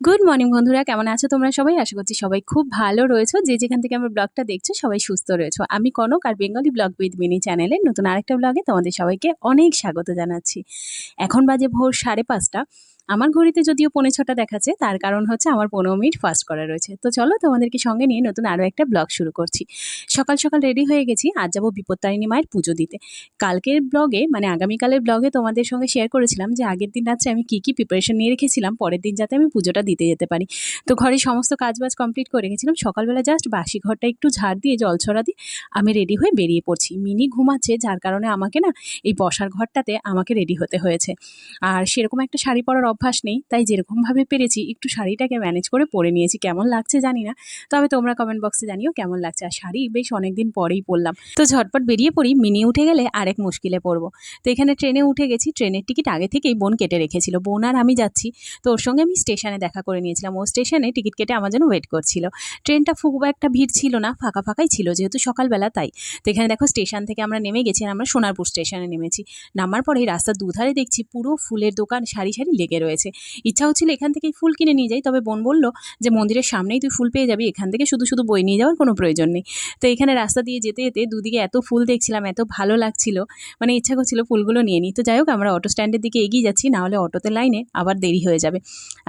Good morning বন্ধুরা, কেমন আছো তোমরা সবাই? আশা করছি সবাই খুব ভালো রয়েছো। যে যেখান থেকে আমার ব্লগটা দেখছো সবাই সুস্থ রয়েছো। আমি কনক, আর বেঙ্গলি ব্লগ উইথ মিনি চ্যানেলের নতুন আরেকটা ব্লগে তোমাদের সবাইকে অনেক স্বাগত জানাচ্ছি। এখন বাজে ভোর 5:30। আমার ঘড়িতে যদিও 5:45 দেখাচ্ছে, তার কারণ হচ্ছে আমার 15 মিনিট ফাস্ট করা রয়েছে। তো চলো তোমাদেরকে সঙ্গে নিয়ে নতুন আরও একটা ব্লগ শুরু করছি। সকাল সকাল রেডি হয়ে গেছি, আজ যাবো বিপত্তারিণী মায়ের পুজো দিতে। কালকের ব্লগে মানে আগামীকালের ব্লগে তোমাদের সঙ্গে শেয়ার করেছিলাম যে আগের দিন রাত্রে আমি কী প্রিপারেশন নিয়ে রেখেছিলাম পরের দিন যাতে আমি পুজোটা দিতে যেতে পারি। তো ঘরে সমস্ত কাজবাজ কমপ্লিট করে রেখেছিলাম। সকালবেলা জাস্ট বাসি ঘরটা একটু ঝাড় দিয়ে জল ছড়া দিয়ে আমি রেডি হয়ে বেরিয়ে পড়ছি। মিনি ঘুমাচ্ছে, যার কারণে আমাকে না এই বসার ঘরটাতে আমাকে রেডি হতে হয়েছে। আর সেরকম একটা শাড়ি পরার অভ্যাস নেই, তাই যেরকমভাবে পেরেছি একটু শাড়িটাকে ম্যানেজ করে পরে নিয়েছি। কেমন লাগছে জানি না, তবে তোমরা কমেন্ট বক্সে জানিও কেমন লাগছে। আর শাড়ি বেশ অনেকদিন পরেই পরলাম, তো ঝটপট বেরিয়ে পড়ি। মিনি উঠে গেলে আরেক মুশকিলে পড়বো। তো এখানে ট্রেনে উঠে গেছি। ট্রেনের টিকিট আগে থেকেই বোন কেটে রেখেছিল। বোন আর আমি যাচ্ছি, তো ওর সঙ্গে আমি স্টেশনে দেখা করে নিয়েছিলাম। ও স্টেশনে টিকিট কেটে আমার জন্য ওয়েট করছিল। ট্রেনটা খুব একটা ভিড় ছিল না, ফাঁকা ফাঁকাই ছিল যেহেতু সকালবেলা, তাই। তো এখানে দেখো স্টেশন থেকে আমরা নেমে গেছি, আর আমরা সোনারপুর স্টেশনে নেমেছি। নামার পরে রাস্তার দুধারে দেখছি পুরো ফুলের দোকান সারি সারি লেগে রয়েছে। ইচ্ছা হচ্ছিল এখান থেকেই ফুল কিনে নিয়ে যাই, তবে বোন বলল যে মন্দিরের সামনেই তুই ফুল পেয়ে যাবি, এখান থেকে শুধু শুধু বই নিয়ে যাওয়ার কোনো প্রয়োজন নেই। তো এখানে রাস্তা দিয়ে যেতে যেতে দুদিকে এত ফুল দেখছিলাম, এত ভালো লাগছিল, মানে ইচ্ছা করছিল ফুলগুলো নিয়ে নিই। তো যাই হোক, আমরা অটো স্ট্যান্ডের দিকে এগিয়ে যাচ্ছি, না হলে অটোতে লাইনে আবার দেরি হয়ে যাবে।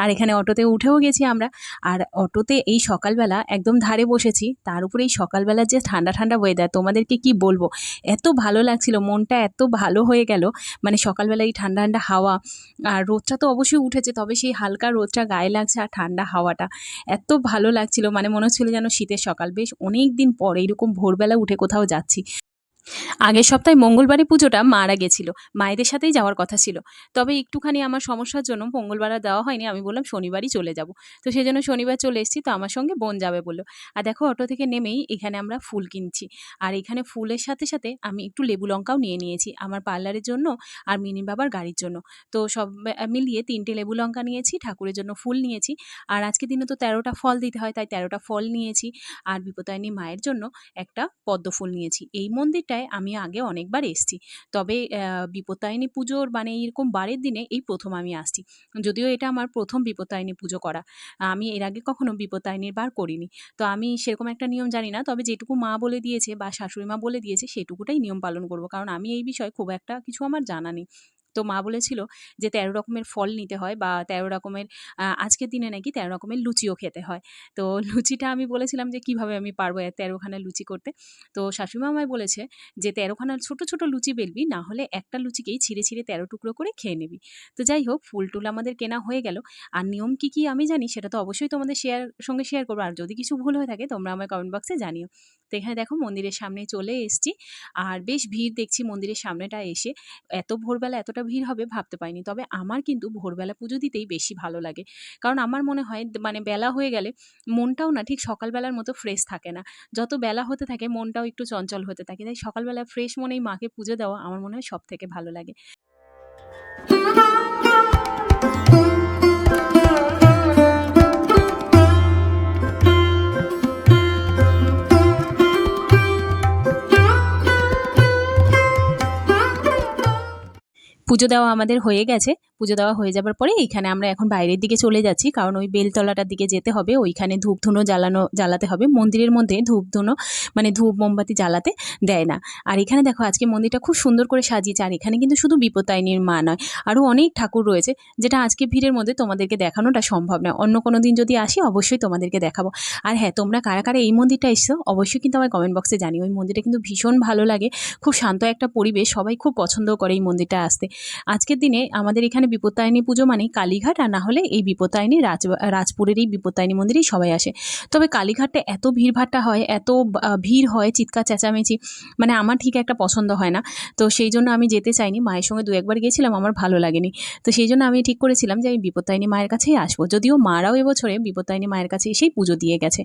আর এখানে অটোতে উঠেও গেছি আমরা। আর অটোতে এই সকালবেলা একদম ধারে বসেছি, তার উপরে এই সকালবেলার যে ঠান্ডা ঠান্ডা ওয়েদার, তোমাদেরকে কি বলবো, এত ভালো লাগছিল, মনটা এত ভালো হয়ে গেল। মানে সকালবেলা এই ঠান্ডা ঠান্ডা হাওয়া, আর রোদটা তো অবশ্যই উঠেছে, তবে সেই হালকা রোদটা গায়ে লাগছে আর ঠান্ডা হাওয়াটা এত ভালো লাগছিল। মানে মনে হচ্ছিল যেন শীতের সকাল। বেশ অনেক দিন পর এইরকম ভোরবেলা উঠে কোথাও যাচ্ছি। আগের সপ্তাহে মঙ্গলবারে পুজোটা মারা গেছিল, মায়েদের সাথেই যাওয়ার কথা ছিল, তবে একটুখানি আমার সমস্যার জন্য মঙ্গলবার আর দেওয়া হয়নি। আমি বললাম শনিবারই চলে যাব, তো সেই জন্য শনিবার চলে এসেছি। তো আমার সঙ্গে বোন যাবে বললো। আর দেখো অটো থেকে নেমেই এখানে আমরা ফুল কিনছি, আর এখানে ফুলের সাথে সাথে আমি একটু লেবু লঙ্কাও নিয়ে নিয়েছি আমার পার্লারের জন্য আর মিনি বাবার গাড়ির জন্য। তো সব মিলিয়ে 3টে লেবু লঙ্কা নিয়েছি, ঠাকুরের জন্য ফুল নিয়েছি। আর আজকে দিনে তো 13টা ফল দিতে হয়, তাই 13টা ফল নিয়েছি। আর বিপত্তারিণী মায়ের জন্য একটা পদ্ম ফুল নিয়েছি। এই মন্দিরটায় আমি আগে অনেকবার এসেছি, তবে বিপত্তারিণী পুজোর মানে এরকম বারের দিনে এই প্রথম আমি আসছি। যদিও এটা আমার প্রথম বিপত্তারিণী পুজো করা, আমি এর আগে কখনো বিপত্তারিণীর বার করিনি। তো আমি সেরকম একটা নিয়ম জানি না, তবে যেটুকু মা বলে দিয়েছে বা শাশুড়ি মা বলে দিয়েছে সেটুকুটাই নিয়ম পালন করব, কারণ আমি এই বিষয়ে খুব একটা কিছু আমার জানা নেই। তো মা বলেছিল যে 13 রকমের ফল নিতে হয়, বা 13 রকমের আজকের দিনে নাকি 13 রকমের লুচিও খেতে হয়। তো লুচিটা আমি বলেছিলাম যে কিভাবে আমি পারবো 13খানা লুচি করতে। তো শাশুড়ি আমায় বলেছে যে 13খানা ছোট ছোট লুচি বেলবি, না হলে একটা লুচিকেই ছিঁড়ে ছিঁড়ে 13 টুকরো করে খেয়ে নিবি। তো যাই হোক, ফুল টুল আমাদের কেনা হয়ে গেল। আর নিয়ম কি কি আমি জানি সেটা তো অবশ্যই তোমাদের সঙ্গে শেয়ার করবো, আর যদি কিছু ভুল হয়ে থাকে তোমরা আমার কমেন্ট বক্সে জানিও। তো এখানে দেখো মন্দিরের সামনে চলে এসেছি, আর বেশ ভিড় দেখছি মন্দিরের সামনেটা এসে। এত ভোরবেলা এতটা ভিড় হবে ভাবতে পারিনি, তবে আমার কিন্তু ভোরবেলা পুজো দিতেই বেশি ভালো লাগে। কারণ আমার মনে হয় মানে বেলা হয়ে গেলে মনটাও না ঠিক সকালবেলার মতো ফ্রেশ থাকে না। যত বেলা হতে থাকে মনটাও একটু চঞ্চল হতে থাকে, তাই সকালবেলা ফ্রেশ মনেই মাকে পুজো দেওয়া আমার মনে হয় সব থেকে ভালো লাগে। পুজো দেওয়া আমাদের হয়ে গেছে। পুজো দেওয়া হয়ে যাবার পরে এইখানে আমরা এখন বাইরের দিকে চলে যাচ্ছি, কারণ ওই বেলতলাটার দিকে যেতে হবে, ওইখানে ধূপধুনো জ্বালাতে হবে। মন্দিরের মধ্যে ধূপধুনো মানে ধূপ মোমবাতি জ্বালাতে দেয় না। আর এখানে দেখো আজকে মন্দিরটা খুব সুন্দর করে সাজিয়েছে, আর এখানে কিন্তু শুধু বিপত্তারিণীর মা নয়, আরও অনেক ঠাকুর রয়েছে, যেটা আজকে ভিড়ের মধ্যে তোমাদেরকে দেখানোটা সম্ভব নয়। অন্য কোনো দিন যদি আসি অবশ্যই তোমাদেরকে দেখাবো। আর হ্যাঁ, তোমরা কারা কারা এই মন্দিরটা এসছো অবশ্যই কিন্তু আমার কমেন্ট বক্সে জানিও। ওই মন্দিরটা কিন্তু ভীষণ ভালো লাগে, খুব শান্ত একটা পরিবেশ, সবাই খুব পছন্দ করে এই মন্দিরটা আসতে। আজকের দিনে আমাদের এখানে বিপত্তারিণী পুজো মানে কালীঘাট, আর না হলে এই বিপত্তারিণী রাজপুরের এই বিপত্তারিণী মন্দিরেই সবাই আসে। তবে কালীঘাটে এত ভিড়ভাট্টা হয়, এত ভিড় হয়, চিৎকার চেঁচামেচি, মানে আমার ঠিক একটা পছন্দ হয় না। তো সেই জন্য আমি যেতে চাইনি। মায়ের সঙ্গে 2-1বার গিয়েছিলাম, আমার ভালো লাগেনি। তো সেই জন্য আমি ঠিক করেছিলাম যে আমি বিপত্তারিণী মায়ের কাছেই আসবো, যদিও মারাও এবছরে বিপত্তারিণী মায়ের কাছে এসেই পুজো দিয়ে গেছে।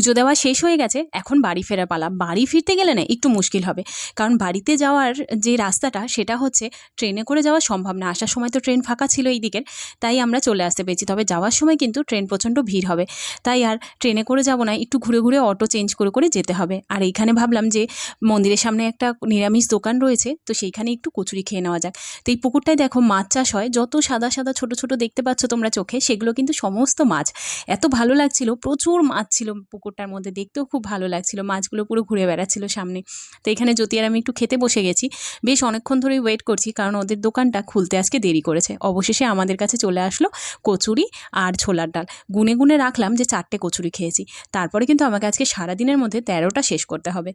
পুজো দেওয়া শেষ হয়ে গেছে, এখন বাড়ি ফেরার পালা। বাড়ি ফিরতে গেলে না একটু মুশকিল হবে, কারণ বাড়িতে যাওয়ার যে রাস্তাটা সেটা হচ্ছে ট্রেনে করে যাওয়া সম্ভব না। আসার সময় তো ট্রেন ফাঁকা ছিল এই দিকের, তাই আমরা চলে আসতে পেরেছি। তবে যাওয়ার সময় কিন্তু ট্রেন প্রচণ্ড ভিড় হবে, তাই আর ট্রেনে করে যাব না, একটু ঘুরে ঘুরে অটো চেঞ্জ করে করে যেতে হবে। আর এইখানে ভাবলাম যে মন্দিরের সামনে একটা নিরামিষ দোকান রয়েছে, তো সেইখানে একটু কচুরি খেয়ে নেওয়া যাক। তো এই পুকুরটায় দেখো মাছ চাষ হয়, যত সাদা সাদা ছোট ছোট দেখতে পাচ্ছ তোমরা চোখে, সেগুলো কিন্তু সমস্ত মাছ। এত ভালো লাগছিল, প্রচুর মাছ ছিল পুকুরটার মধ্যে, দেখতেও খুব ভালো লাগছিল, মাছগুলো পুরো ঘুরে বেড়াচ্ছিল সামনে। তো এখানে জ্যোতি আর আমি একটু খেতে বসে গেছি, বেশ অনেকক্ষণ ধরেই ওয়েট করছি, কারণ ওদের দোকানটা খুলতে আজকে দেরি করেছে। অবশেষে আমাদের কাছে চলে আসলো কচুরি আর ছোলার ডাল। গুনে গুনে রাখলাম যে 4টে কচুরি খেয়েছি, তারপরে কিন্তু আমাকে আজকে সারাদিনের মধ্যে 13টা শেষ করতে হবে।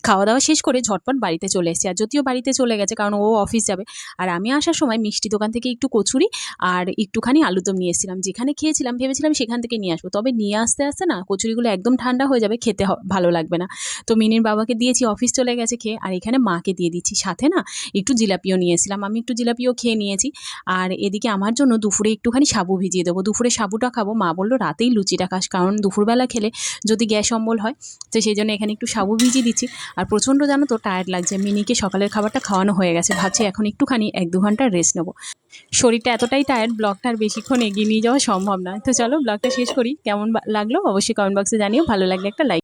খাওয়া দাওয়া শেষ করে ঝটপট বাড়িতে চলে এসেছি, আর যদিও বাড়িতে চলে গেছে কারণ ও অফিস যাবে। আর আমি আসার সময় মিষ্টি দোকান থেকে একটু কচুরি আর একটুখানি আলুদম নিয়ে এসেছিলাম। যেখানে খেয়েছিলাম ভেবেছিলাম সেখান থেকে নিয়ে আসবো, তবে নিয়ে আসতে আসতে না কচুরিগুলো একদম ঠান্ডা হয়ে যাবে, খেতে ভালো লাগবে না। তো মিনির বাবাকে দিয়েছি, অফিস চলে গেছে খেয়ে, আর এখানে মাকে দিয়ে দিচ্ছি। সাথে না একটু জিলাপিও নিয়ে এসেছিলাম, আমি একটু জিলাপিও খেয়ে নিয়েছি। আর এদিকে আমার জন্য দুপুরে একটুখানি সাবু ভিজিয়ে দেবো, দুপুরে সাবুটা খাবো। মা বললো রাতেই লুচিটা খাস, কারণ দুপুরবেলা খেলে যদি গ্যাস অম্বল হয়, তো সেই জন্য এখানে একটু সাবু ভিজিয়ে দিচ্ছি। আর প্রচণ্ড জানো তো টায়ার্ড লাগছে, মিনিকে সকালের খাবারটা খাওয়ানো হয়ে গেছে, ভাবছি এখন একটুখানি 1-2 ঘন্টা রেস্ট নেবো। শরীরটা এতটাই টায়ার্ড, ব্লগটা আর বেশিক্ষণ এগিয়ে নিয়ে যাওয়া সম্ভব না। তো চলো ব্লগটা শেষ করি। কেমন লাগলো অবশ্যই কমেন্ট বক্সে জানিও, ভালো লাগলে একটা লাইক।